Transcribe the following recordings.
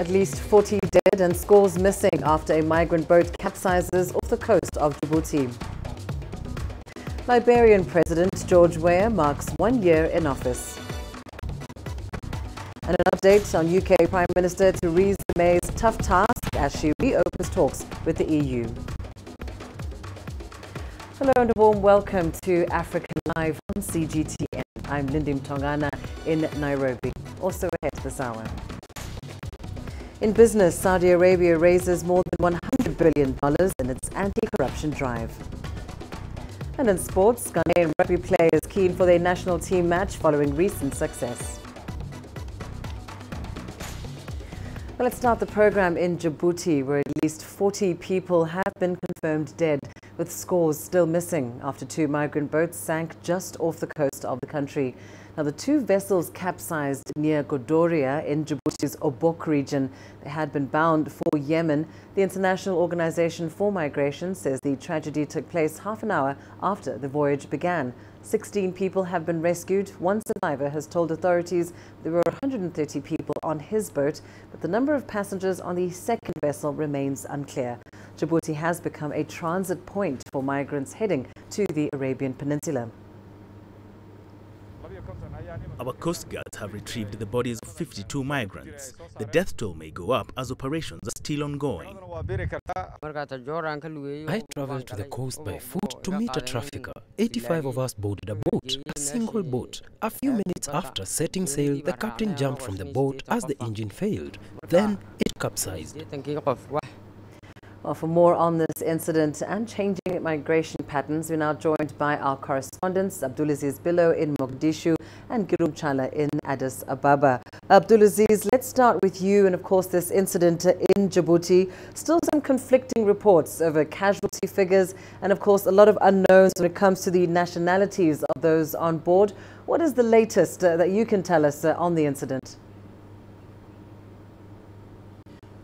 At least 40 dead and scores missing after a migrant boat capsizes off the coast of Djibouti. Liberian President George Weah marks 1 year in office. And an update on UK Prime Minister Theresa May's tough task as she reopens talks with the EU. Hello and a warm welcome to Africa Live on CGTN. I'm Lindy Mtongana in Nairobi. Also ahead this hour. In business, Saudi Arabia raises more than $100 billion in its anti-corruption drive. And in sports, Ghanaian rugby players keen for their national team match following recent success. Well, let's start the program in Djibouti, where at least 40 people have been confirmed dead, with scores still missing after 2 migrant boats sank just off the coast of the country. Now, the 2 vessels capsized near Godoria in Djibouti's Obok region. They had been bound for Yemen. The International Organization for Migration says the tragedy took place half an hour after the voyage began. 16 people have been rescued. One survivor has told authorities there were 130 people on his boat, but the number of passengers on the second vessel remains unclear. Djibouti has become a transit point for migrants heading to the Arabian Peninsula. Our Coast Guards have retrieved the bodies of 52 migrants. The death toll may go up as operations are still ongoing. I traveled to the coast by foot to meet a trafficker. 85 of us boarded a boat, a single boat. A few minutes after setting sail, the captain jumped from the boat as the engine failed. Then it capsized. Well, for more on this incident and changing migration patterns, we're now joined by our correspondents, Abdulaziz Billo in Mogadishu and Girum Chala in Addis Ababa. Abdulaziz, let's start with you and, of course, this incident in Djibouti. Still some conflicting reports over casualty figures and, of course, a lot of unknowns when it comes to the nationalities of those on board. What is the latest that you can tell us on the incident?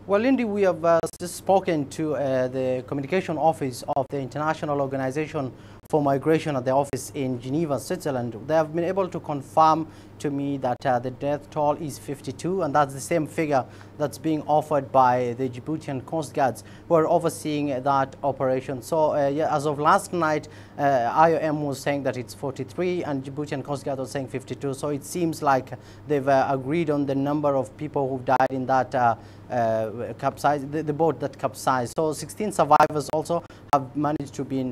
Well, Lindy, we have just spoken to the communication office of the International Organization for Migration at the office in Geneva, Switzerland. They have been able to confirm to me that the death toll is 52, and that's the same figure that's being offered by the Djiboutian Coast Guards who are overseeing that operation. So yeah, as of last night, IOM was saying that it's 43 and Djiboutian Coast Guard was saying 52. So it seems like they've agreed on the number of people who died in that the boat that capsized. So 16 survivors also have managed to be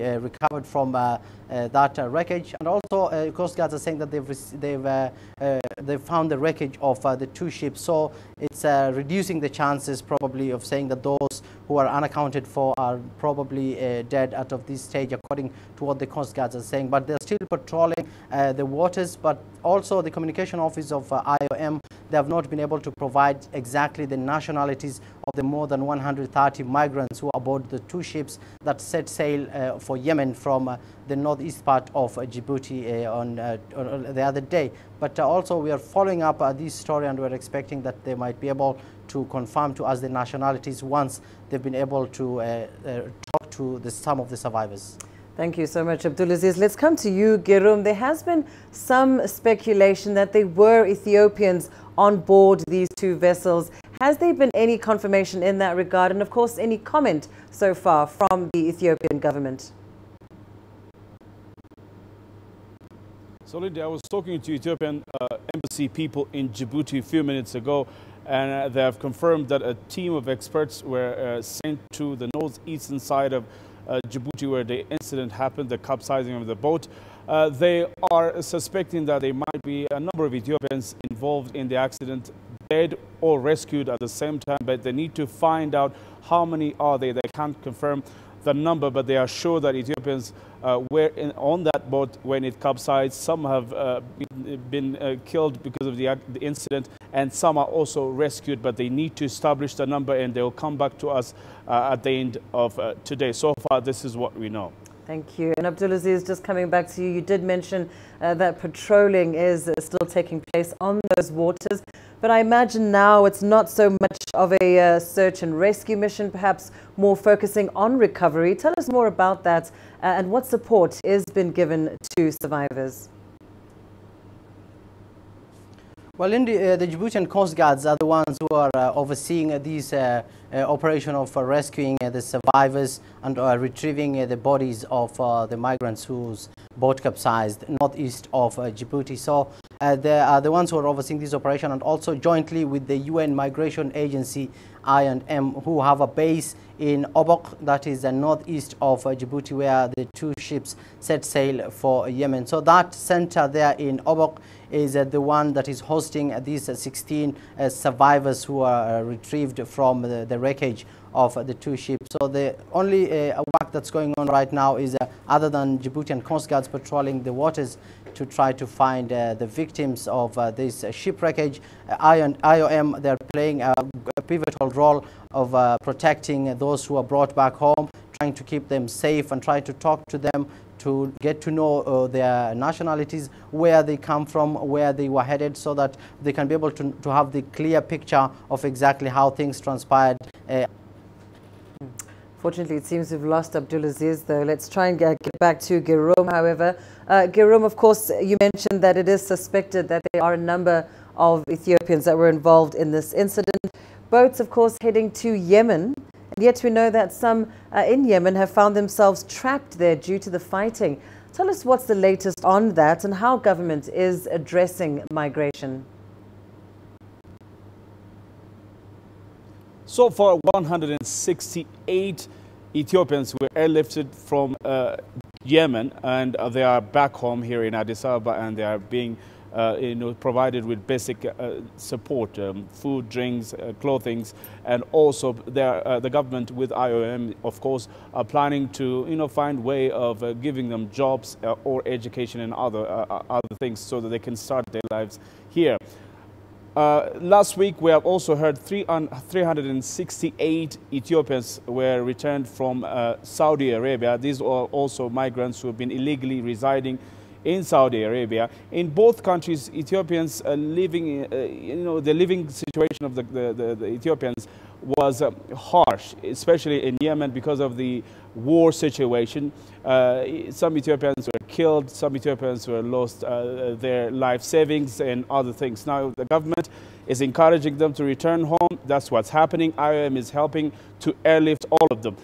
recovered from that wreckage, and also Coast Guards are saying that they've found the wreckage of the 2 ships. So it's reducing the chances probably of saying that those who are unaccounted for are probably dead out of this stage, according to what the Coast Guards are saying. But they're still patrolling the waters. But also the communication office of IOM, they have not been able to provide exactly the nationalities of the more than 130 migrants who are aboard the 2 ships that set sail for Yemen from the northeast part of Djibouti on the other day. But also we are following up this story, and we're expecting that they might be able to confirm to us the nationalities once they've been able to talk to some of the survivors. Thank you so much, Abdulaziz. Let's come to you, Girum. There has been some speculation that there were Ethiopians on board these 2 vessels. Has there been any confirmation in that regard? And, of course, any comment so far from the Ethiopian government? So, Lindy, I was talking to Ethiopian embassy people in Djibouti a few minutes ago, and they have confirmed that a team of experts were sent to the northeastern side of Djibouti, where the incident happened, the capsizing of the boat. They are suspecting that there might be a number of Ethiopians involved in the accident, dead or rescued at the same time, but they need to find out how many are they. They can't confirm the number, but they are sure that Ethiopians were on that boat when it capsized. Some have been killed because of the incident, and some are also rescued, but they need to establish the number, and they will come back to us at the end of today. So far, this is what we know. Thank you. And Abdulaziz, just coming back to you, you did mention that patrolling is still taking place on those waters. But I imagine now it's not so much of a search and rescue mission, perhaps more focusing on recovery. Tell us more about that and what support has been given to survivors. Well, Lindy, the Djiboutian Coast Guards are the ones who are overseeing this operation of rescuing the survivors and retrieving the bodies of the migrants whose boat capsized northeast of Djibouti. So they are the ones who are overseeing this operation, and also jointly with the UN Migration Agency, I&M, who have a base in Obok, that is northeast of Djibouti, where the two ships set sail for Yemen. So that center there in Obok is the one that is hosting these 16 survivors who are retrieved from the wreckage of the two ships. So the only work that's going on right now is other than Djiboutian Coast Guards patrolling the waters to try to find the victims of this ship wreckage. IOM, they're playing a pivotal role of protecting those who are brought back home, trying to keep them safe and try to talk to them, to get to know their nationalities, where they come from, where they were headed, so that they can be able to have the clear picture of exactly how things transpired. Fortunately, it seems we've lost Abdulaziz, though. Let's try and get back to Girom, however. Girom, of course, you mentioned that it is suspected that there are a number of Ethiopians that were involved in this incident. Boats, of course, heading to Yemen. And yet we know that some in Yemen have found themselves trapped there due to the fighting. Tell us what's the latest on that and how government is addressing migration. So far, 168 Ethiopians were airlifted from Yemen, and they are back home here in Addis Ababa, and they are being provided with basic support, food, drinks, clothing, and also the government with IOM, of course, are planning to find way of giving them jobs or education and other things so that they can start their lives here. Last week, we have also heard 368 Ethiopians were returned from Saudi Arabia. These are also migrants who have been illegally residing in Saudi Arabia. In both countries, Ethiopians living, the living situation of the Ethiopians was harsh, especially in Yemen because of the war situation. Some Ethiopians were killed, some Ethiopians were lost their life savings and other things. Now the government is encouraging them to return home. That's what's happening. IOM is helping to airlift all of them.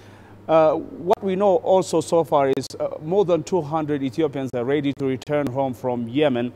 What we know also so far is more than 200 Ethiopians are ready to return home from Yemen.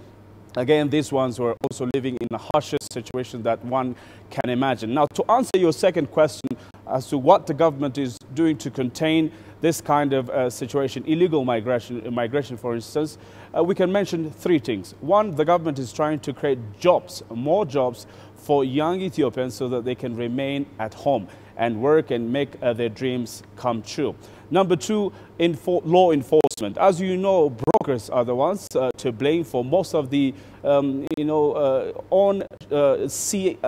Again, these ones were also living in the harshest situation that one can imagine. Now, to answer your second question as to what the government is doing to contain this kind of situation, illegal migration, for instance, we can mention three things. One, the government is trying to create jobs, more jobs for young Ethiopians so that they can remain at home and work and make their dreams come true. Number two, law enforcement. As you know, brokers are the ones to blame for most of the, sea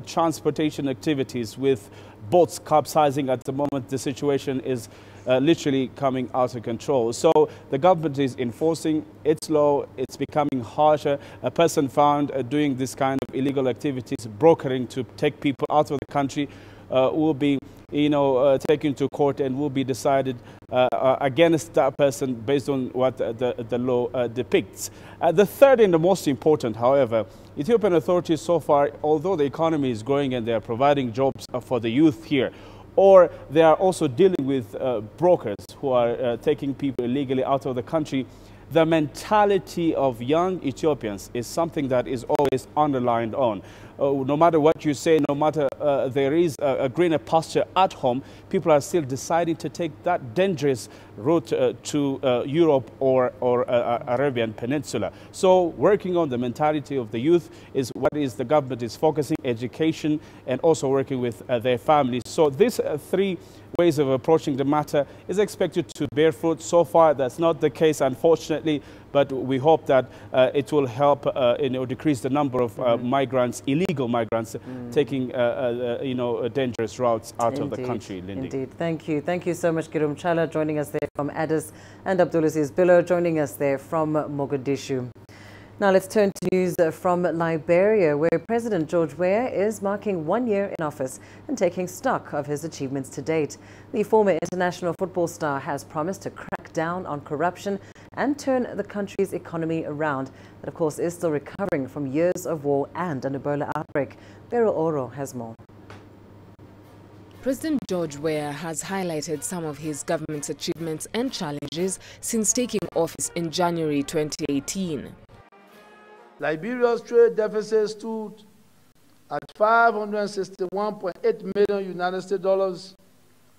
transportation activities with boats capsizing at the moment. The situation is literally coming out of control. So the government is enforcing its law. It's becoming harsher. A person found doing this kind of illegal activities, brokering to take people out of the country, will be taken to court and will be decided against that person based on what the law depicts. The third and the most important, however, Ethiopian authorities so far, although the economy is growing and they are providing jobs for the youth here, or they are also dealing with brokers who are taking people illegally out of the country, the mentality of young Ethiopians is something that is always underlined on. No matter what you say, no matter there is a greener pasture at home, people are still deciding to take that dangerous route to Europe or Arabian Peninsula. So working on the mentality of the youth is what the government is focusing, education and also working with their families. So these three ways of approaching the matter is expected to bear fruit. So far, that's not the case, unfortunately, but we hope that it will help decrease the number of migrants, illegal migrants, taking dangerous routes out of the country. Lindy. Indeed. Thank you so much, Girom Chala, joining us there from Addis, and Abdulaziz Billo joining us there from Mogadishu. Now let's turn to news from Liberia, where President George Weah is marking 1 year in office and taking stock of his achievements to date. The former international football star has promised to crack down on corruption and turn the country's economy around. That, of course, is still recovering from years of war and an Ebola outbreak. Beryl Oro has more. President George Weah has highlighted some of his government's achievements and challenges since taking office in January 2018. Liberia's trade deficit stood at $561.8 million United States dollars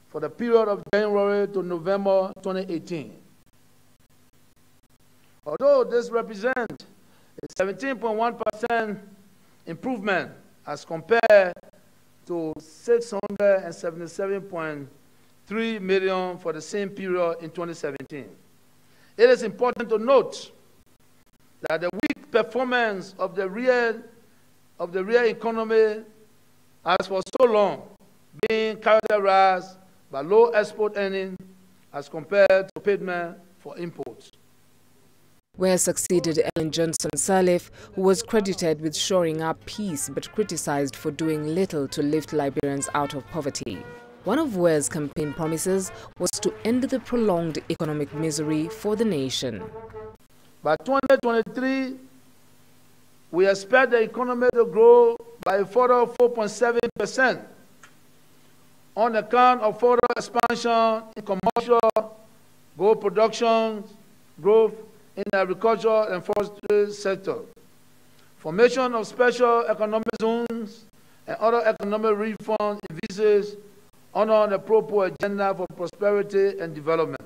for the period of January to November 2018. Although this represents a 17.1% improvement as compared to $677.3 million for the same period in 2017. It is important to note that the weak performance of the real economy has for so long been characterized by low export earnings as compared to payment for imports. Where succeeded Ellen Johnson Sirleaf, who was credited with shoring up peace but criticized for doing little to lift Liberians out of poverty. One of Weah's campaign promises was to end the prolonged economic misery for the nation. By 2023, we expect the economy to grow by a further 4.7% on account of further expansion in commercial, gold production, growth in the agriculture and forestry sector, formation of special economic zones, and other economic reforms envisaged under the Pro agenda for prosperity and development.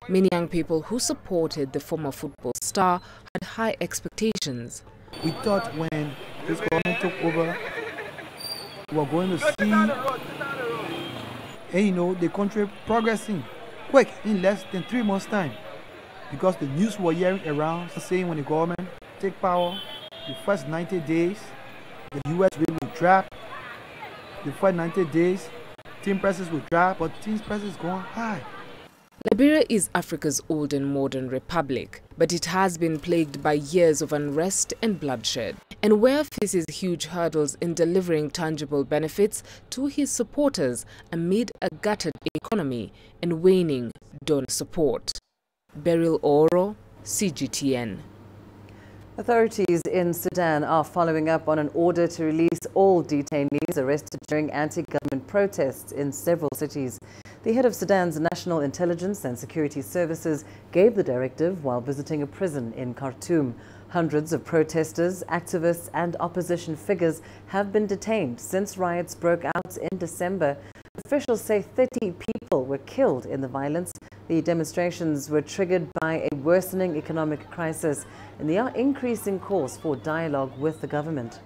Many young people who supported the former football star had high expectations. We thought when this government took over, we were going to see the country progressing quick in less than 3 months' time. Because the news we're hearing around saying when the government take power, the first 90 days, the U.S. rate will drop. The first 90 days, tin prices will drop, but tin prices going high. Liberia is Africa's old and modern republic, but it has been plagued by years of unrest and bloodshed. And Weah faces huge hurdles in delivering tangible benefits to his supporters amid a gutted economy and waning donor support. Beryl Oro, CGTN. Authorities in Sudan are following up on an order to release all detainees arrested during anti-government protests in several cities. The head of Sudan's National Intelligence and Security Services gave the directive while visiting a prison in Khartoum. Hundreds of protesters, activists and opposition figures have been detained since riots broke out in December. Officials say 30 people were killed in the violence. The demonstrations were triggered by a worsening economic crisis, and they are increasing calls for dialogue with the government.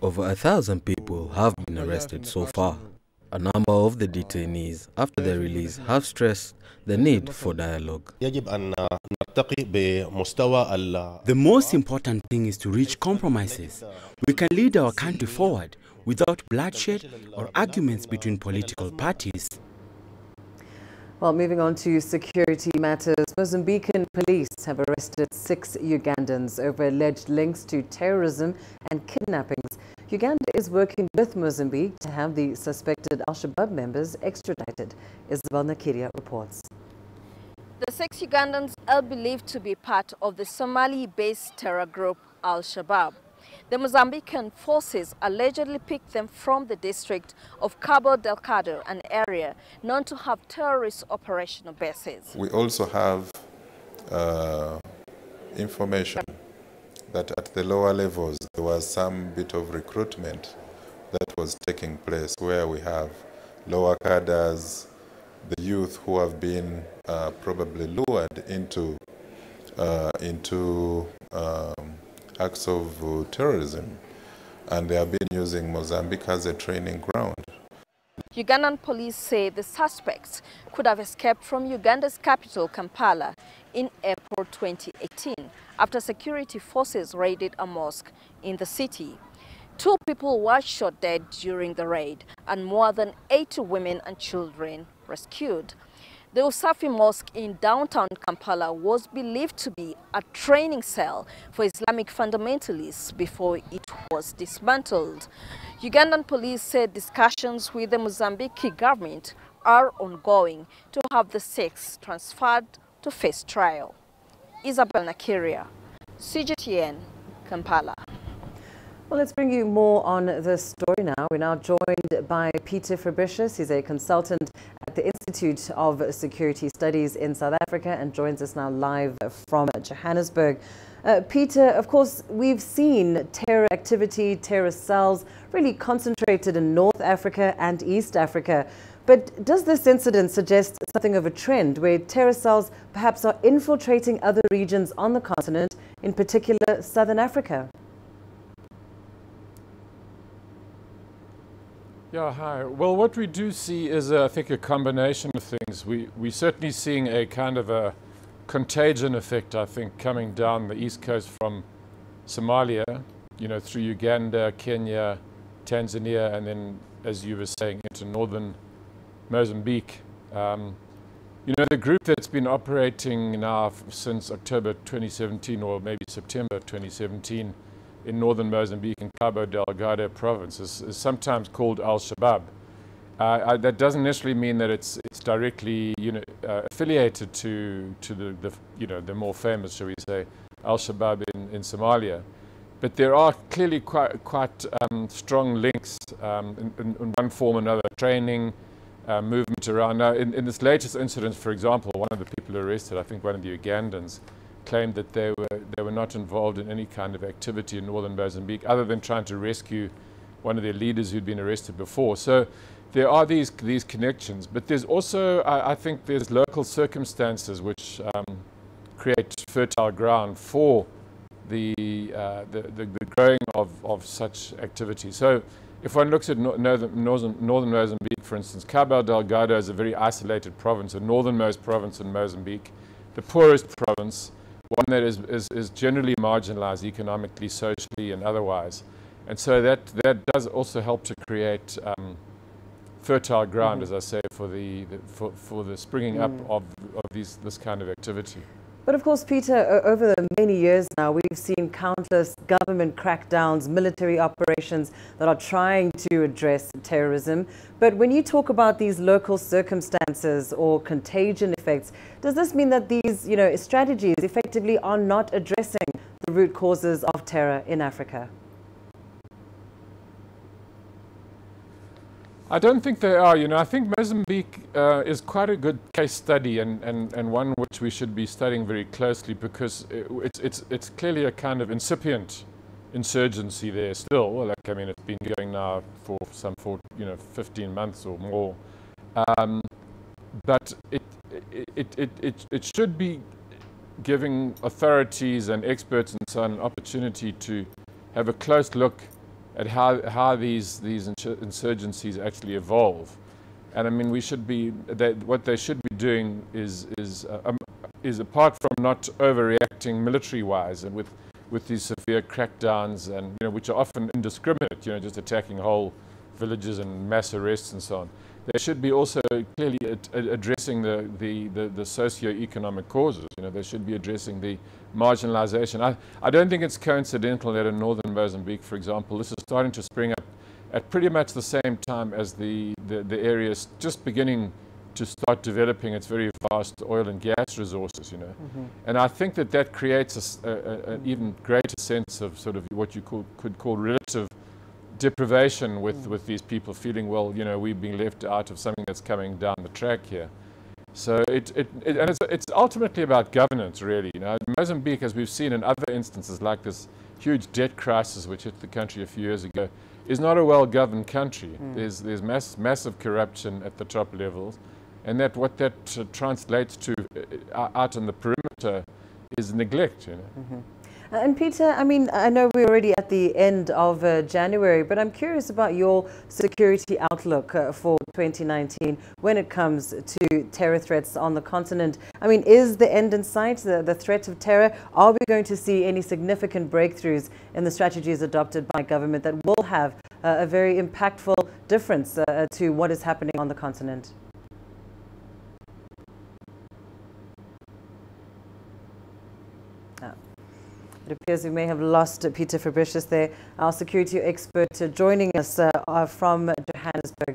Over 1,000 people have been arrested so far. A number of the detainees after their release have stressed the need for dialogue. The most important thing is to reach compromises. We can lead our country forward without bloodshed or arguments between political parties. Well, moving on to security matters, Mozambican police have arrested 6 Ugandans over alleged links to terrorism and kidnappings. Uganda is working with Mozambique to have the suspected Al-Shabaab members extradited. Isabel Nakiria reports. The 6 Ugandans are believed to be part of the Somali-based terror group Al-Shabaab. The Mozambican forces allegedly picked them from the district of Cabo Delgado, an area known to have terrorist operational bases. We also have information that at the lower levels there was some bit of recruitment that was taking place where we have lower cadres, the youth who have been probably lured into acts of terrorism, and they have been using Mozambique as a training ground. Ugandan police say the suspects could have escaped from Uganda's capital, Kampala, in April 2018 after security forces raided a mosque in the city. 2 people were shot dead during the raid and more than 80 women and children rescued. The Usafi Mosque in downtown Kampala was believed to be a training cell for Islamic fundamentalists before it was dismantled. Ugandan police said discussions with the Mozambique government are ongoing to have the 6 transferred to face trial. Isabel Nakiria, CGTN, Kampala. Well, let's bring you more on this story now. We're now joined by Peter Fabricius. He's a consultant at the Institute of Security Studies in South Africa and joins us now live from Johannesburg. Peter, of course, we've seen terror activity, terror cells really concentrated in North Africa and East Africa. But does this incident suggest something of a trend where terror cells perhaps are infiltrating other regions on the continent, in particular Southern Africa? Yeah, hi. Well, what we do see is, I think, a combination of things. We're certainly seeing a kind of a contagion effect, I think, coming down the east coast from Somalia, you know, through Uganda, Kenya, Tanzania, and then, as you were saying, into northern Mozambique. You know, the group that's been operating now since October 2017, or maybe September 2017, in northern Mozambique and Cabo Delgado province is sometimes called Al-Shabaab. That doesn't necessarily mean that it's directly, you know, affiliated to the you know, the more famous, shall we say, Al-Shabaab in Somalia. But there are clearly quite strong links in one form or another, training, movement around. Now, in this latest incident, for example, one of the people arrested, I think one of the Ugandans, claimed that they were not involved in any kind of activity in northern Mozambique other than trying to rescue one of their leaders who'd been arrested before. So there are these connections, but there's also, I think there's local circumstances which create fertile ground for the growing of such activity. So if one looks at northern Mozambique, for instance, Cabo Delgado is a very isolated province, a northernmost province in Mozambique, the poorest province, one that is generally marginalized economically, socially, and otherwise. And so that does also help to create fertile ground, as I say, for the springing up of this kind of activity. But of course, Peter, over the many years now, we've seen countless government crackdowns, military operations that are trying to address terrorism. But when you talk about these local circumstances or contagion effects, does this mean that these, you know, strategies effectively are not addressing the root causes of terror in Africa? I don't think they are. You know, I think Mozambique is quite a good case study and one which we should be studying very closely, because it's clearly a kind of incipient insurgency there still. Like, I mean, it's been going now for 15 months or more. But it should be giving authorities and experts and so on an opportunity to have a close look at how these insurgencies actually evolve. And I mean, we should be, what they should be doing is apart from not overreacting military-wise and with these severe crackdowns, and, you know, which are often indiscriminate, you know, just attacking whole villages and mass arrests and so on. They should be also clearly addressing the socio-economic causes. You know, they should be addressing the marginalization. I don't think it's coincidental that in northern Mozambique, for example, this is starting to spring up at pretty much the same time as the area is just beginning to start developing its very vast oil and gas resources, you know. And I think that creates an even greater sense of sort of what you could call relative deprivation with these people feeling, well, you know, we've been left out of something that's coming down the track here. So it's ultimately about governance, really. You know, Mozambique, as we've seen in other instances like this huge debt crisis which hit the country a few years ago, is not a well-governed country. There's massive corruption at the top levels, and what that translates to out on the perimeter is neglect. You know. And Peter, I mean, I know we're already at the end of January, but I'm curious about your security outlook for 2019 when it comes to terror threats on the continent. I mean, is the end in sight, the threat of terror? Are we going to see any significant breakthroughs in the strategies adopted by government that will have a very impactful difference to what is happening on the continent? It appears we may have lost Peter Fabricius there, our security expert, joining us from Johannesburg.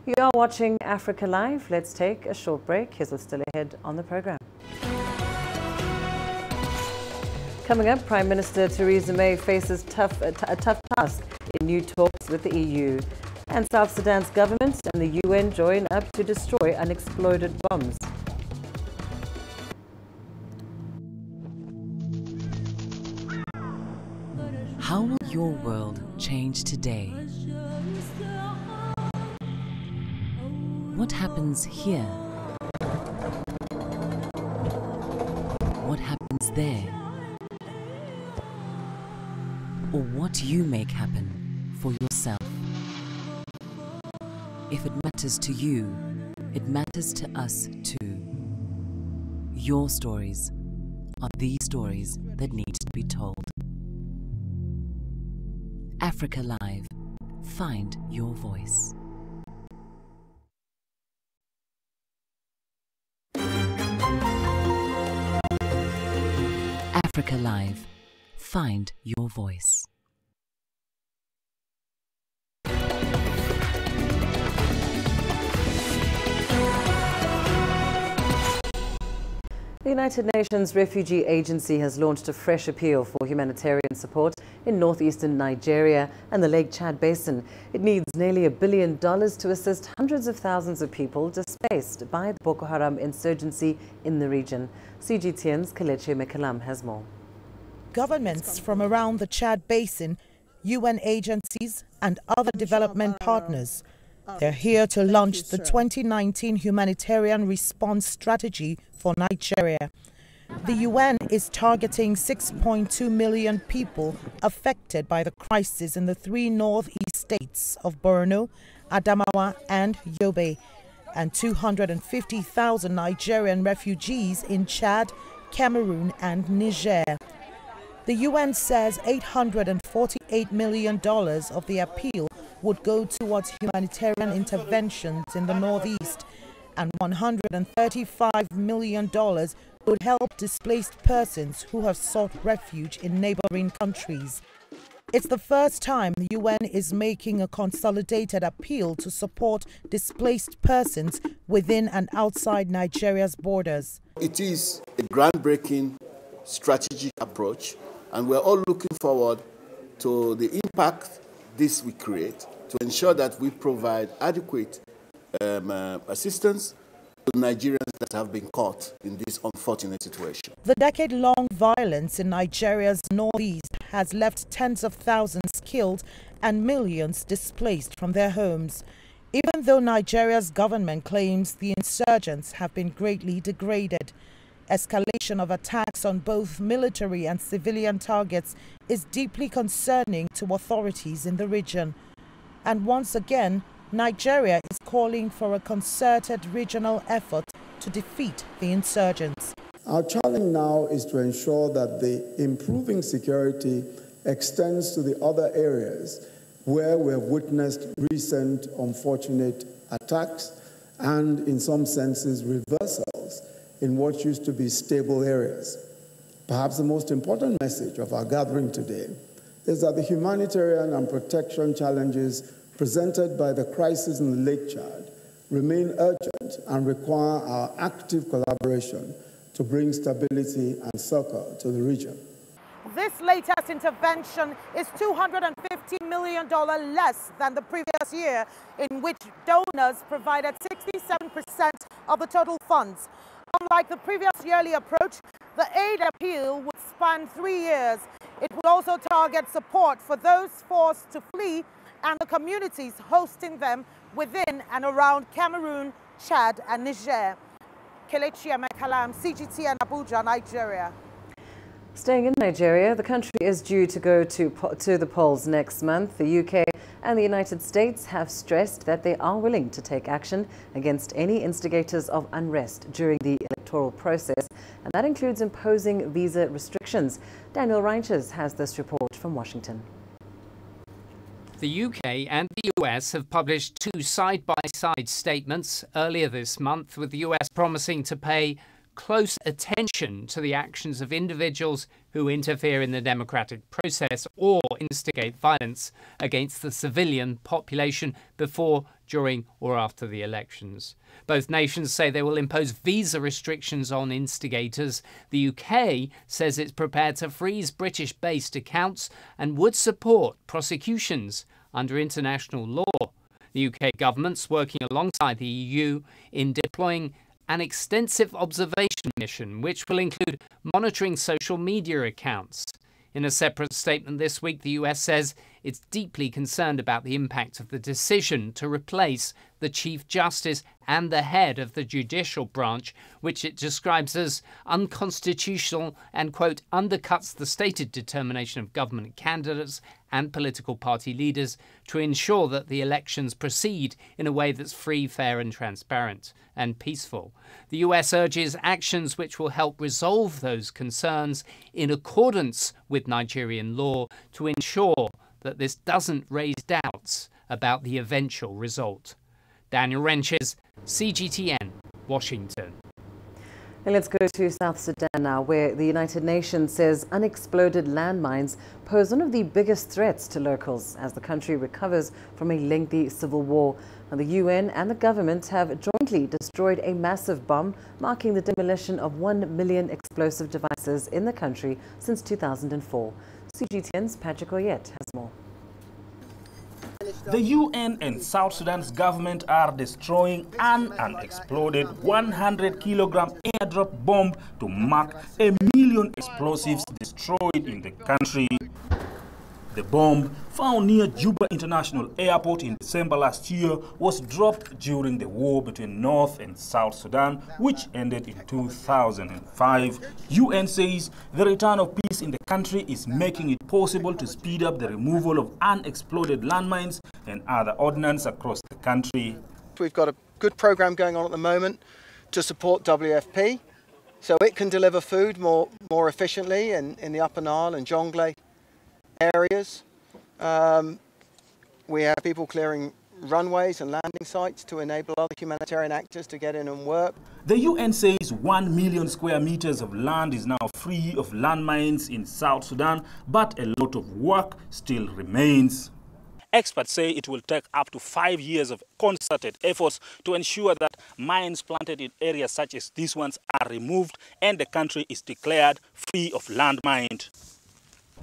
You are watching Africa Live. Let's take a short break. Here's what's still ahead on the program. Coming up, Prime Minister Theresa May faces a tough task in new talks with the EU. And South Sudan's government and the UN join up to destroy unexploded bombs. How will your world change today? What happens here? What happens there? Or what you make happen for yourself? If it matters to you, it matters to us too. Your stories are the stories that need to be told. Africa Live. Find your voice. Africa Live. Find your voice. The United Nations Refugee Agency has launched a fresh appeal for humanitarian support in northeastern Nigeria and the Lake Chad Basin. It needs nearly $1 billion to assist hundreds of thousands of people displaced by the Boko Haram insurgency in the region. CGTN's Kelechi Mekalam has more. Governments from around the Chad Basin, UN agencies and other development partners, they're here to launch the 2019 Humanitarian Response Strategy for Nigeria. The UN is targeting 6.2 million people affected by the crisis in the 3 northeast states of Borno, Adamawa and Yobe, and 250,000 Nigerian refugees in Chad, Cameroon and Niger. The UN says $848 million of the appeal would go towards humanitarian interventions in the northeast, and $135 million would help displaced persons who have sought refuge in neighboring countries. It's the first time the UN is making a consolidated appeal to support displaced persons within and outside Nigeria's borders. It is a groundbreaking strategic approach, and we're all looking forward to the impact this will create to ensure that we provide adequate assistance to Nigerians that have been caught in this unfortunate situation. The decade-long violence in Nigeria's northeast has left tens of thousands killed and millions displaced from their homes. Even though Nigeria's government claims the insurgents have been greatly degraded, escalation of attacks on both military and civilian targets is deeply concerning to authorities in the region. And once again, Nigeria is calling for a concerted regional effort to defeat the insurgents. Our challenge now is to ensure that the improving security extends to the other areas where we have witnessed recent unfortunate attacks and, in some senses, reversals in what used to be stable areas. Perhaps the most important message of our gathering today is that the humanitarian and protection challenges presented by the crisis in the Lake Chad remain urgent and require our active collaboration to bring stability and succor to the region. This latest intervention is $250 million less than the previous year, in which donors provided 67% of the total funds. Unlike the previous yearly approach, the aid appeal would span 3 years. It would also target support for those forced to flee and the communities hosting them within and around Cameroon, Chad and Niger. Kelechi Mekalam, CGTN, Abuja, Nigeria. Staying in Nigeria, the country is due to go to the polls next month. The UK and the United States have stressed that they are willing to take action against any instigators of unrest during the electoral process, and that includes imposing visa restrictions. Daniel Reintjes has this report from Washington. The UK and the US have published 2 side-by-side statements earlier this month, with the US promising to pay close attention to the actions of individuals who interfere in the democratic process or instigate violence against the civilian population before during or after the elections. Both nations say they will impose visa restrictions on instigators. The UK says it's prepared to freeze British-based accounts and would support prosecutions under international law. The UK government's working alongside the EU in deploying an extensive observation mission, which will include monitoring social media accounts. In a separate statement this week, the US says it's deeply concerned about the impact of the decision to replace the Chief Justice and the head of the judicial branch, which it describes as unconstitutional and, quote, undercuts the stated determination of government candidates and political party leaders to ensure that the elections proceed in a way that's free, fair and transparent and peaceful. The US urges actions which will help resolve those concerns in accordance with Nigerian law to ensure that this doesn't raise doubts about the eventual result. Daniel Wrenches, CGTN, Washington. And let's go to South Sudan now, where the United Nations says unexploded landmines pose one of the biggest threats to locals as the country recovers from a lengthy civil war. And the UN and the government have jointly destroyed a massive bomb, marking the demolition of 1 million explosive devices in the country since 2004. CGTN's Patrick Oyet has more. The UN and South Sudan's government are destroying an unexploded 100-kilogram airdrop bomb to mark 1 million explosives destroyed in the country. The bomb, found near Juba International Airport in December last year, was dropped during the war between North and South Sudan, which ended in 2005. UN says the return of peace in the country is making it possible to speed up the removal of unexploded landmines and other ordnance across the country. We've got a good program going on at the moment to support WFP, so it can deliver food more efficiently in the Upper Nile and Jonglei areas. We have people clearing runways and landing sites to enable other humanitarian actors to get in and work. The UN says 1 million square meters of land is now free of landmines in South Sudan, but a lot of work still remains. Experts say it will take up to 5 years of concerted efforts to ensure that mines planted in areas such as these ones are removed and the country is declared free of landmines.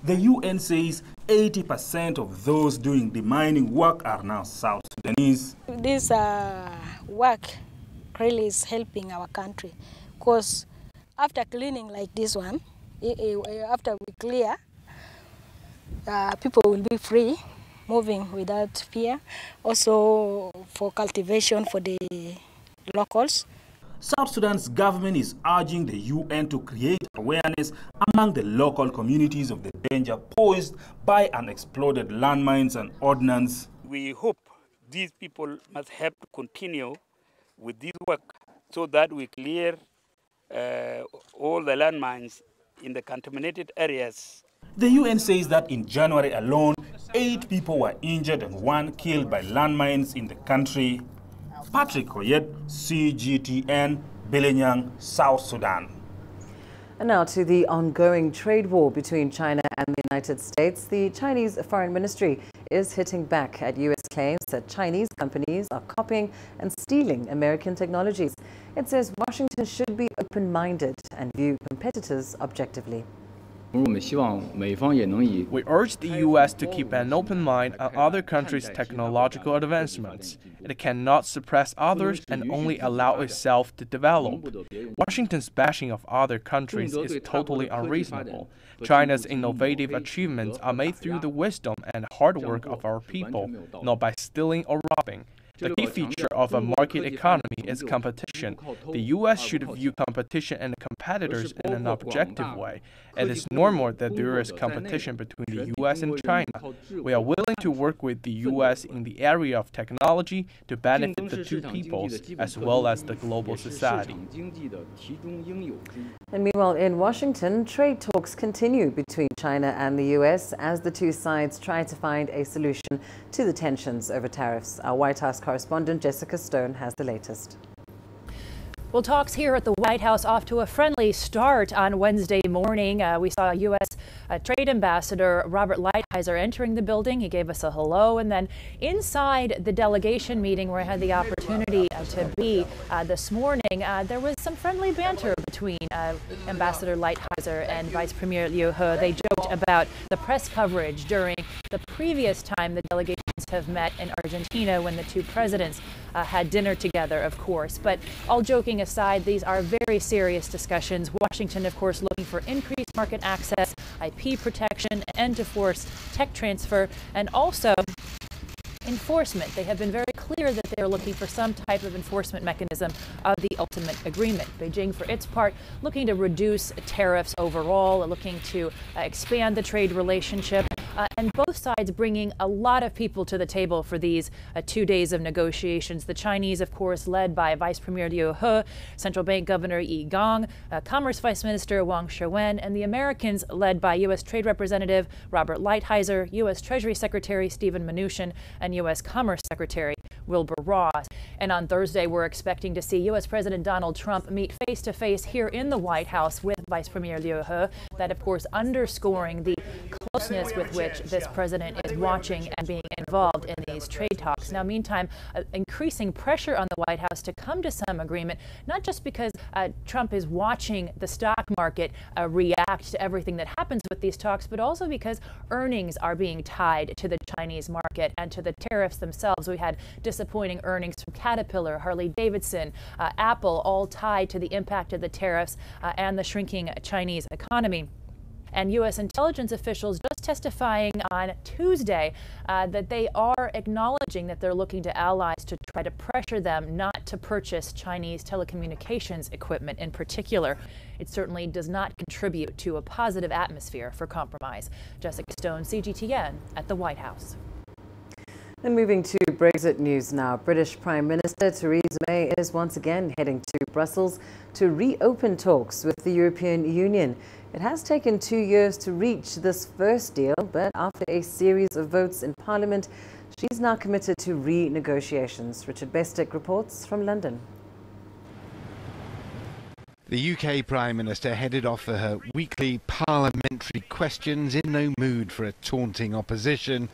The UN says 80% of those doing the mining work are now South Sudanese. This work really is helping our country because after cleaning like this one, after we clear, people will be free, moving without fear. Also for cultivation for the locals. South Sudan's government is urging the UN to create awareness among the local communities of the danger posed by unexploded landmines and ordnance. We hope these people must help to continue with this work so that we clear all the landmines in the contaminated areas. The UN says that in January alone, 8 people were injured and 1 killed by landmines in the country. Patrick Oyet, CGTN, Belenyang, South Sudan. And now to the ongoing trade war between China and the United States. The Chinese Foreign Ministry is hitting back at U.S. claims that Chinese companies are copying and stealing American technologies. It says Washington should be open-minded and view competitors objectively. We urge the U.S. to keep an open mind on other countries' technological advancements. It cannot suppress others and only allow itself to develop. Washington's bashing of other countries is totally unreasonable. China's innovative achievements are made through the wisdom and hard work of our people, not by stealing or robbing. The key feature of a market economy is competition. The U.S. should view competition and competitors in an objective way. It is normal that there is competition between the U.S. and China. We are willing to work with the U.S. in the area of technology to benefit the two peoples as well as the global society. And meanwhile, in Washington, trade talks continue between China and the U.S. as the two sides try to find a solution to the tensions over tariffs. Our White House correspondent Jessica Stone has the latest. Well, talks here at the White House off to a friendly start on Wednesday morning. We saw U.S. Trade Ambassador Robert Lighthizer entering the building. He gave us a hello. And then inside the delegation meeting where I had the opportunity to be this morning, there was some friendly banter between Ambassador Lighthizer and Vice Premier Liu He. They joked about the press coverage during the previous time the delegations have met in Argentina when the two presidents had dinner together, of course. But all joking aside, these are very serious discussions. Washington, of course, looking for increased market access, IP protection, an end to forced tech transfer, and also enforcement. They have been very clear that they are looking for some type of enforcement mechanism of the ultimate agreement. Beijing, for its part, looking to reduce tariffs overall, looking to expand the trade relationship. And both sides bringing a lot of people to the table for these 2 days of negotiations. The Chinese, of course, led by Vice Premier Liu He, Central Bank Governor Yi Gang, Commerce Vice Minister Wang Shouwen, and the Americans led by U.S. Trade Representative Robert Lighthizer, U.S. Treasury Secretary Steven Mnuchin, and U.S. Commerce Secretary Wilbur Ross. And on Thursday, we're expecting to see U.S. President Donald Trump meet face-to-face here in the White House with Vice Premier Liu He. That, of course, underscoring the closeness with which this president is watching and being involved in these trade talks. Now, meantime, increasing pressure on the White House to come to some agreement, not just because Trump is watching the stock market react to everything that happens with these talks, but also because earnings are being tied to the Chinese market and to the tariffs themselves. We had disappointing earnings from Caterpillar, Harley-Davidson, Apple, all tied to the impact of the tariffs and the shrinking Chinese economy. And U.S. intelligence officials just testifying on Tuesday that they are acknowledging that they're looking to allies to try to pressure them not to purchase Chinese telecommunications equipment in particular. It certainly does not contribute to a positive atmosphere for compromise. Jessica Stone, CGTN at the White House. And moving to Brexit news now, British Prime Minister Theresa May is once again heading to Brussels to reopen talks with the European Union. It has taken 2 years to reach this first deal, but after a series of votes in Parliament, she's now committed to renegotiations. Richard Bestick reports from London. The UK Prime Minister headed off for her weekly parliamentary questions in no mood for a taunting opposition.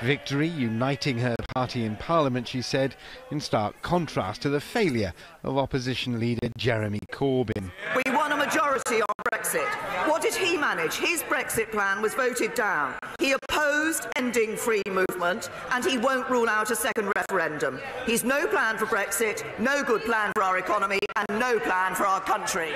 Victory uniting her party in Parliament, she said, in stark contrast to the failure of opposition leader Jeremy Corbyn. We won a majority on Brexit. What did he manage? His Brexit plan was voted down. He opposed ending free movement, and he won't rule out a second referendum. He's no plan for Brexit, no good plan for our economy, and no plan for our country.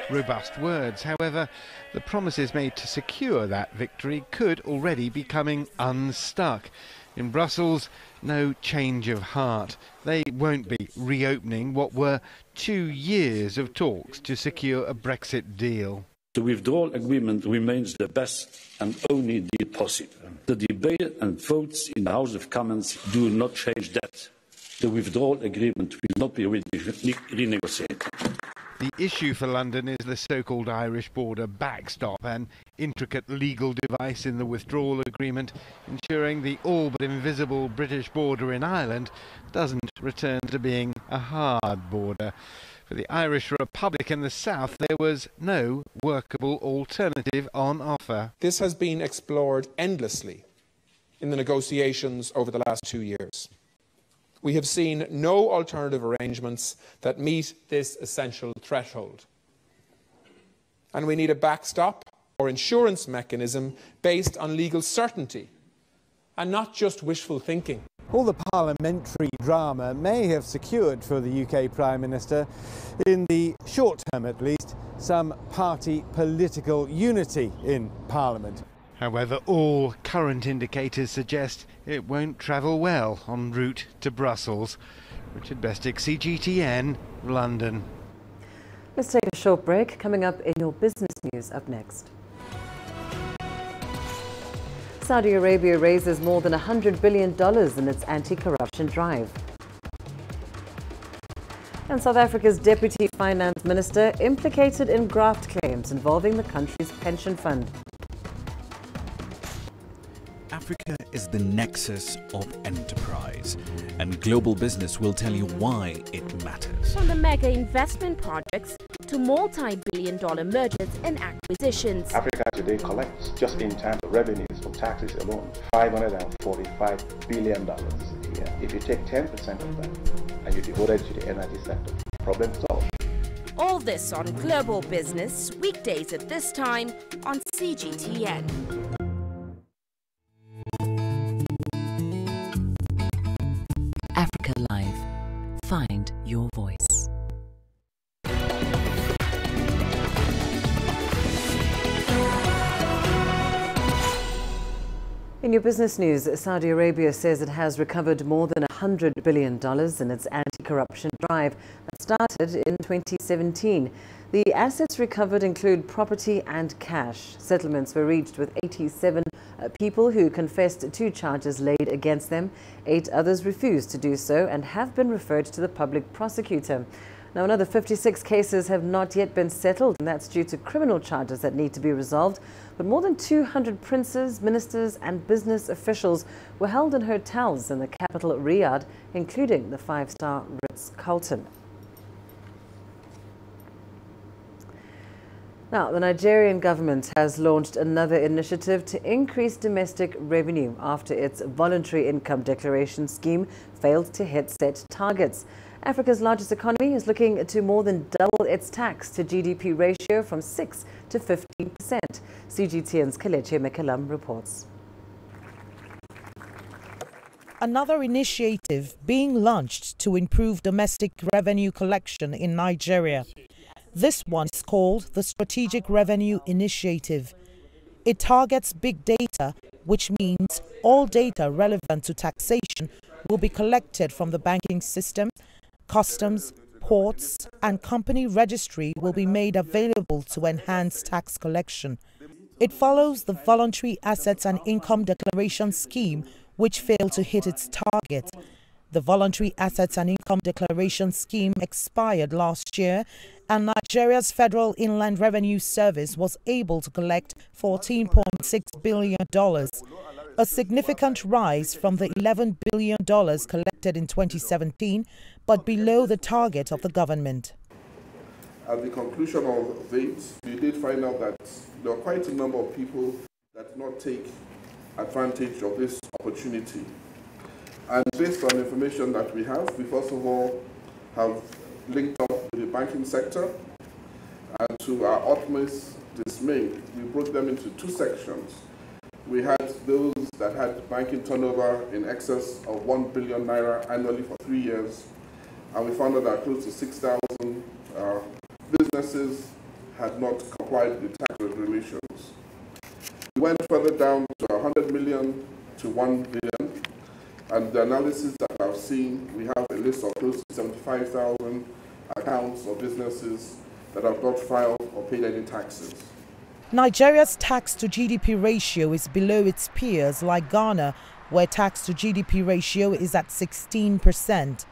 Robust words, however, the promises made to secure that victory could already be coming unstuck. In Brussels, no change of heart. They won't be reopening what were 2 years of talks to secure a Brexit deal. The withdrawal agreement remains the best and only deal possible. The debate and votes in the House of Commons do not change that. The withdrawal agreement will not be renegotiated. The issue for London is the so-called Irish border backstop, an intricate legal device in the withdrawal agreement, ensuring the all but invisible British border in Ireland doesn't return to being a hard border. For the Irish Republic in the south, there was no workable alternative on offer. This has been explored endlessly in the negotiations over the last 2 years. We have seen no alternative arrangements that meet this essential threshold. And we need a backstop or insurance mechanism based on legal certainty and not just wishful thinking. All the parliamentary drama may have secured for the UK Prime Minister, in the short term at least, some party political unity in Parliament. However, all current indicators suggest it won't travel well en route to Brussels. Richard Bestick, CGTN, London. Let's take a short break. Coming up in your business news up next. Saudi Arabia raises more than $100 billion in its anti-corruption drive. And South Africa's Deputy Finance Minister implicated in graft claims involving the country's pension fund. Africa is the nexus of enterprise, and global business will tell you why it matters. From the mega investment projects to multi-billion-dollar mergers and acquisitions. Africa today collects, just in terms of revenues from taxes alone, $545 billion a year. If you take 10% of that and you devote it to the energy sector, problem solved. All this on Global Business, weekdays at this time on CGTN. Africa Live. Find your voice. In your business news, Saudi Arabia says it has recovered more than $100 billion in its anti-corruption drive that started in 2017. The assets recovered include property and cash. Settlements were reached with 87 people who confessed to charges laid against them. 8 others refused to do so and have been referred to the public prosecutor. Now, another 56 cases have not yet been settled, and that's due to criminal charges that need to be resolved. But more than 200 princes, ministers and business officials were held in hotels in the capital, Riyadh, including the 5-star Ritz-Carlton. Now, the Nigerian government has launched another initiative to increase domestic revenue after its voluntary income declaration scheme failed to hit set targets. Africa's largest economy is looking to more than double its tax to GDP ratio from 6 to 15%. CGTN's Kelechi Mekalam reports. Another initiative being launched to improve domestic revenue collection in Nigeria. This one is called the Strategic Revenue Initiative. It targets big data, which means all data relevant to taxation will be collected from the banking system. Customs, ports, and company registry will be made available to enhance tax collection. It follows the Voluntary Assets and Income Declaration Scheme, which failed to hit its target. The Voluntary Assets and Income Declaration Scheme expired last year, and Nigeria's Federal Inland Revenue Service was able to collect $14.6 billion, a significant rise from the $11 billion collected in 2017, but below the target of the government. At the conclusion of it, we did find out that there are quite a number of people that do not take advantage of this opportunity. And based on information that we have, we first of all have linked up with the banking sector, and to our utmost dismay, we broke them into 2 sections. We had those that had banking turnover in excess of 1 billion naira annually for 3 years, and we found out that close to 6,000 businesses had not complied with the tax regulations. We went further down to 100 million to 1 billion, and the analysis that I've seen, we have a list of close to 75,000 accounts or businesses that have not filed or paid any taxes. Nigeria's tax to GDP ratio is below its peers like Ghana, where tax to GDP ratio is at 16%.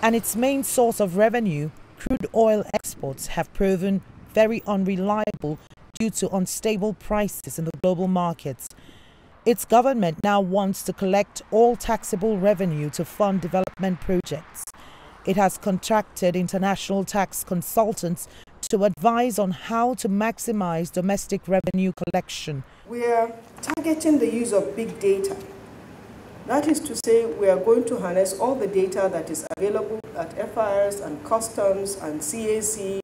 And its main source of revenue, crude oil exports, have proven very unreliable due to unstable prices in the global markets. Its government now wants to collect all taxable revenue to fund development projects. It has contracted international tax consultants to advise on how to maximize domestic revenue collection. We are targeting the use of big data. That is to say, we are going to harness all the data that is available at FIRs and customs and CAC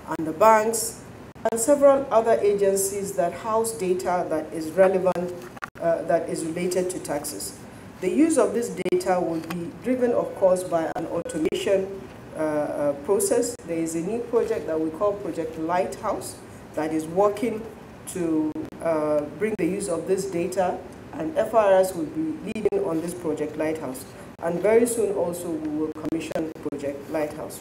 and the banks and several other agencies that house data that is relevant, that is related to taxes. The use of this data will be driven, of course, by an automation process. There is a new project that we call Project Lighthouse that is working to bring the use of this data, and FIRs will be leading on this Project Lighthouse. And very soon also we will commission Project Lighthouse.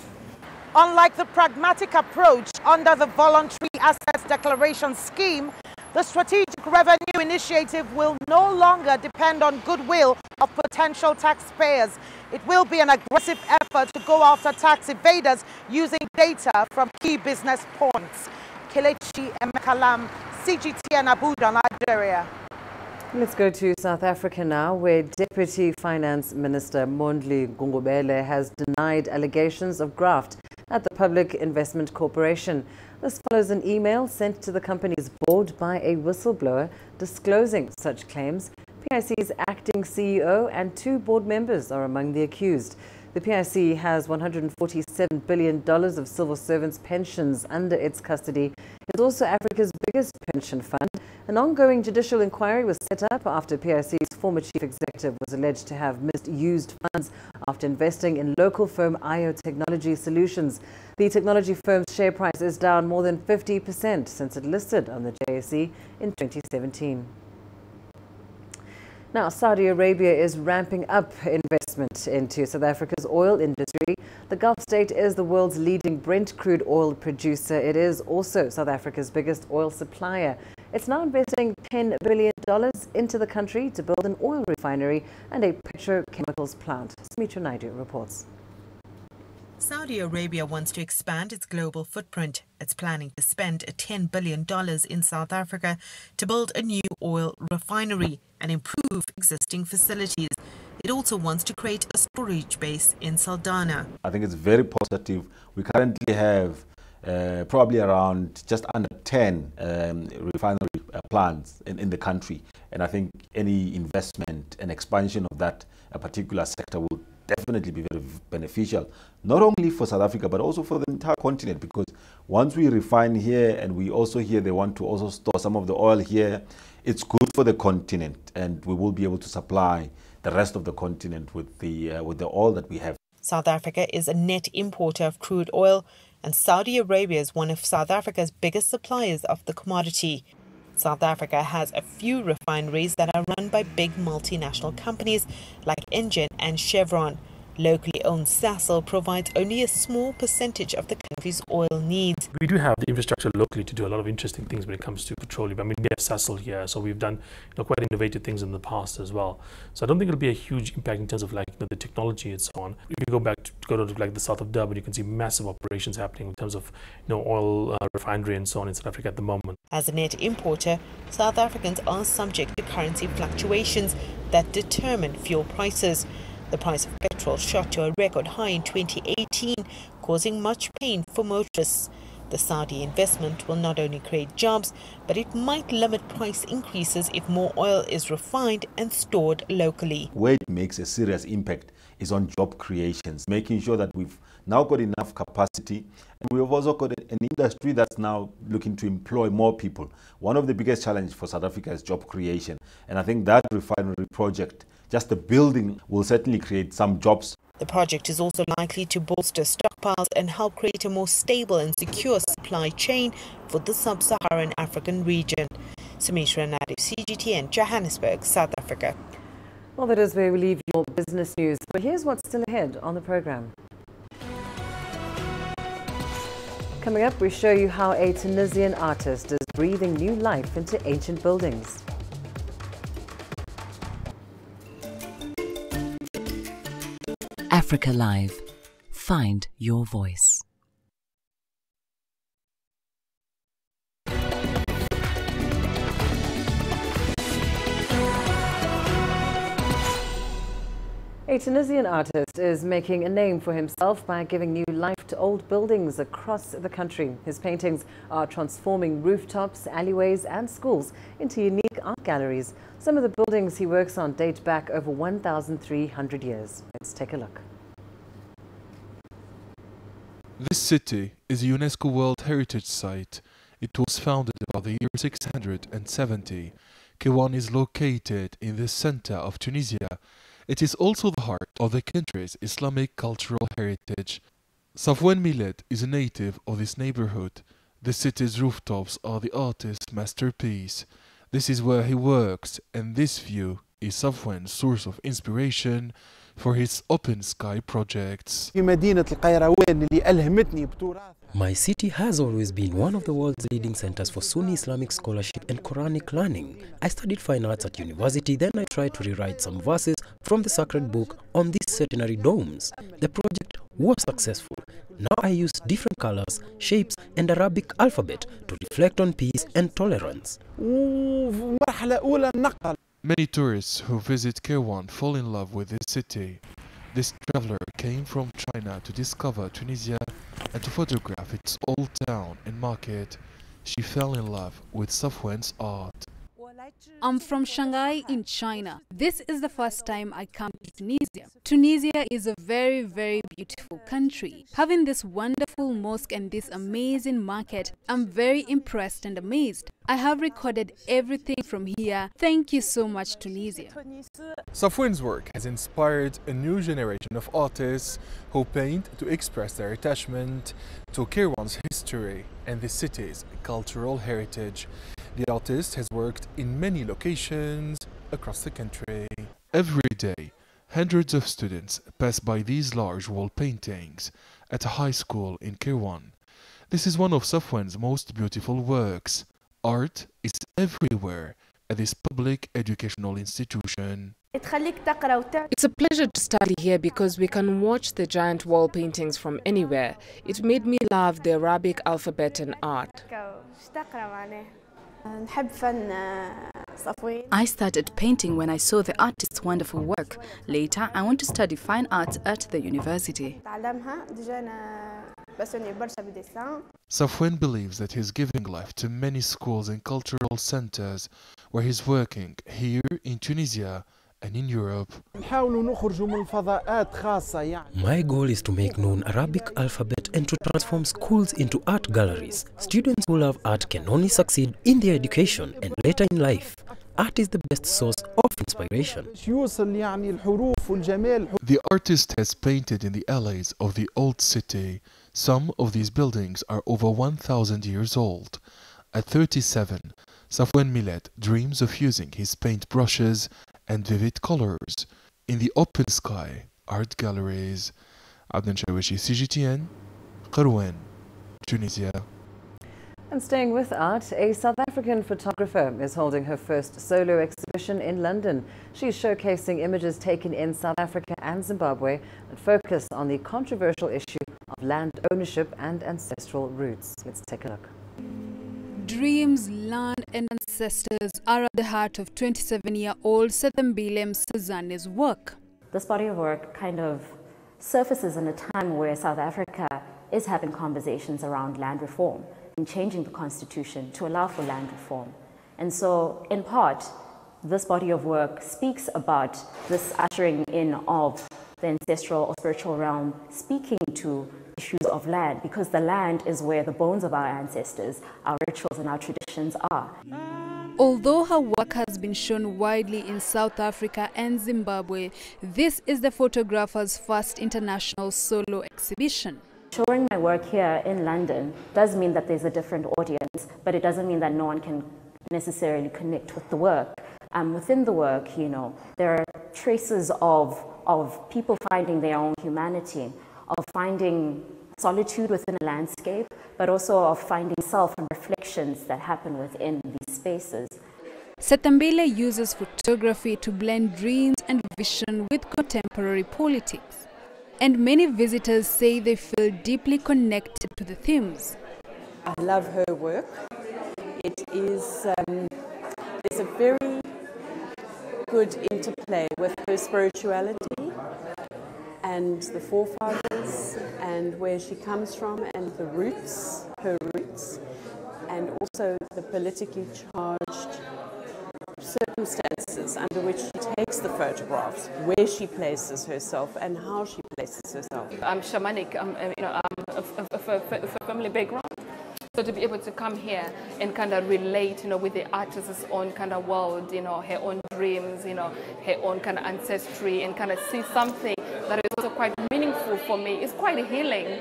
Unlike the pragmatic approach under the Voluntary Assets Declaration Scheme, the Strategic Revenue Initiative will no longer depend on goodwill of potential taxpayers. It will be an aggressive effort to go after tax evaders using data from key business points. Kelechi Mekalam, CGTN Abuja, Nigeria. Let's go to South Africa now, where Deputy Finance Minister Mondli Gungubele has denied allegations of graft at the Public Investment Corporation. This follows an email sent to the company's board by a whistleblower disclosing such claims. PIC's acting CEO and 2 board members are among the accused. The PIC has $147 billion of civil servants' pensions under its custody. It's also Africa's biggest pension fund. An ongoing judicial inquiry was set up after PIC's former chief executive was alleged to have misused funds after investing in local firm IO Technology Solutions. The technology firm's share price is down more than 50% since it listed on the JSE in 2017. Now, Saudi Arabia is ramping up investment into South Africa's oil industry. The Gulf state is the world's leading Brent crude oil producer. It is also South Africa's biggest oil supplier. It's now investing $10 billion into the country to build an oil refinery and a petrochemicals plant. Smitra Naidu reports. Saudi Arabia wants to expand its global footprint. It's planning to spend $10 billion in South Africa to build a new oil refinery and improve existing facilities. It also wants to create a storage base in Saldanha. I think it's very positive. We currently have probably around just under 10 refinery plants in the country. And I think any investment and expansion of that particular sector will definitely be very beneficial, not only for South Africa, but also for the entire continent, because once we refine here and we also hear they want to also store some of the oil here, it's good for the continent, and we will be able to supply the rest of the continent with the oil that we have. South Africa is a net importer of crude oil, and Saudi Arabia is one of South Africa's biggest suppliers of the commodity. South Africa has a few refineries that are run by big multinational companies like Engen and Chevron. Locally owned Sasol provides only a small percentage of the country's oil needs. We do have the infrastructure locally to do a lot of interesting things when it comes to petroleum. I mean, we have Sasol here, so we've done quite innovative things in the past as well. So I don't think it'll be a huge impact in terms of the technology and so on. If you go back to the south of Durban, you can see massive operations happening in terms of oil refinery and so on in South Africa at the moment. As a net importer, South Africans are subject to currency fluctuations that determine fuel prices. The price of petrol shot to a record high in 2018, causing much pain for motorists. The Saudi investment will not only create jobs, but it might limit price increases if more oil is refined and stored locally. Where it makes a serious impact is on job creations, making sure that we've now got enough capacity, and we've also got an industry that's now looking to employ more people. One of the biggest challenges for South Africa is job creation, and I think that refinery project, just the building, will certainly create some jobs. The project is also likely to bolster stockpiles and help create a more stable and secure supply chain for the sub-Saharan African region. Smitra Naidu, CGTN, Johannesburg, South Africa. Well, that is where we leave your business news. But here's what's still ahead on the program. Coming up, we show you how a Tunisian artist is breathing new life into ancient buildings. Africa Live. Find your voice. A Tunisian artist is making a name for himself by giving new life to old buildings across the country. His paintings are transforming rooftops, alleyways and schools into unique art galleries. Some of the buildings he works on date back over 1,300 years. Let's take a look. This city is a UNESCO World Heritage Site. It was founded about the year 670. Kewan is located in the center of Tunisia. It is also the heart of the country's Islamic cultural heritage. Safwan Millet is a native of this neighborhood. The city's rooftops are the artist's masterpiece. This is where he works, and this view is Safwan's source of inspiration for his open sky projects. My city has always been one of the world's leading centers for Sunni Islamic scholarship and Quranic learning. I studied fine arts at university, then I tried to rewrite some verses from the sacred book on these centenary domes. The project was successful. Now I use different colors, shapes and Arabic alphabet to reflect on peace and tolerance. Many tourists who visit Kairouan fall in love with this city. This traveler came from China to discover Tunisia and to photograph its old town and market. She fell in love with Safwan's art. I'm from Shanghai in China. This is the first time I come to Tunisia. Tunisia is a very, very beautiful country. Having this wonderful mosque and this amazing market, I'm very impressed and amazed. I have recorded everything from here. Thank you so much, Tunisia. Safwan's work has inspired a new generation of artists who paint to express their attachment to Kairouan's history and the city's cultural heritage. The artist has worked in many locations across the country. Every day, hundreds of students pass by these large wall paintings at a high school in Kairouan. This is one of Safwan's most beautiful works. Art is everywhere at this public educational institution. It's a pleasure to study here because we can watch the giant wall paintings from anywhere. It made me love the Arabic alphabet and art. I started painting when I saw the artist's wonderful work. Later, I want to study fine arts at the university. Safwan believes that he's giving life to many schools and cultural centers where he's working here in Tunisia and in Europe. My goal is to make known Arabic alphabet and to transform schools into art galleries. Students who love art can only succeed in their education and later in life. Art is the best source of inspiration. The artist has painted in the alleys of the old city. Some of these buildings are over 1,000 years old. At 37, Safwan Millet dreams of using his paint brushes and vivid colors in the open sky art galleries. Abdel Shawishi, CGTN, Kairouan, Tunisia. And staying with art, a South African photographer is holding her first solo exhibition in London. She's showcasing images taken in South Africa and Zimbabwe that focus on the controversial issue of land ownership and ancestral roots. Let's take a look. Dreams, land and ancestors are at the heart of 27-year-old Sethembile Mtongana's work. This body of work kind of surfaces in a time where South Africa is having conversations around land reform and changing the constitution to allow for land reform. And so, in part, this body of work speaks about this ushering in of the ancestral or spiritual realm, speaking to issues of land, because the land is where the bones of our ancestors, our rituals and our traditions are. Although her work has been shown widely in South Africa and Zimbabwe, this is the photographer's first international solo exhibition. Showing my work here in London does mean that there's a different audience, but it doesn't mean that no one can necessarily connect with the work. Within the work, you know, there are traces of people finding their own humanity, of finding solitude within a landscape, but also of finding self and reflections that happen within these spaces. Sethembile uses photography to blend dreams and vision with contemporary politics. And many visitors say they feel deeply connected to the themes. I love her work. It is, there's a very good interplay with her spirituality and the forefathers and where she comes from and the roots, her roots, and also the politically charged circumstances under which she takes the photographs, where she places herself and how she places herself. I'm shamanic, I'm a family background. So to be able to come here and kind of relate, you know, with the artist's own kind of world, you know, her own dreams, you know, her own kind of ancestry, and kind of see something that is also quite meaningful for me. It's quite healing.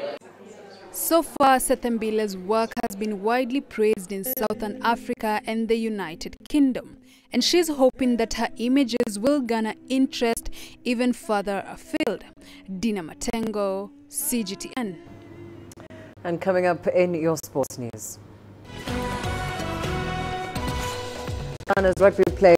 So far, Sethembile's work has been widely praised in Southern Africa and the United Kingdom. And she's hoping that her images will garner interest even further afield. Dina Matengo, CGTN. And coming up in your sports news, Ghana's rugby player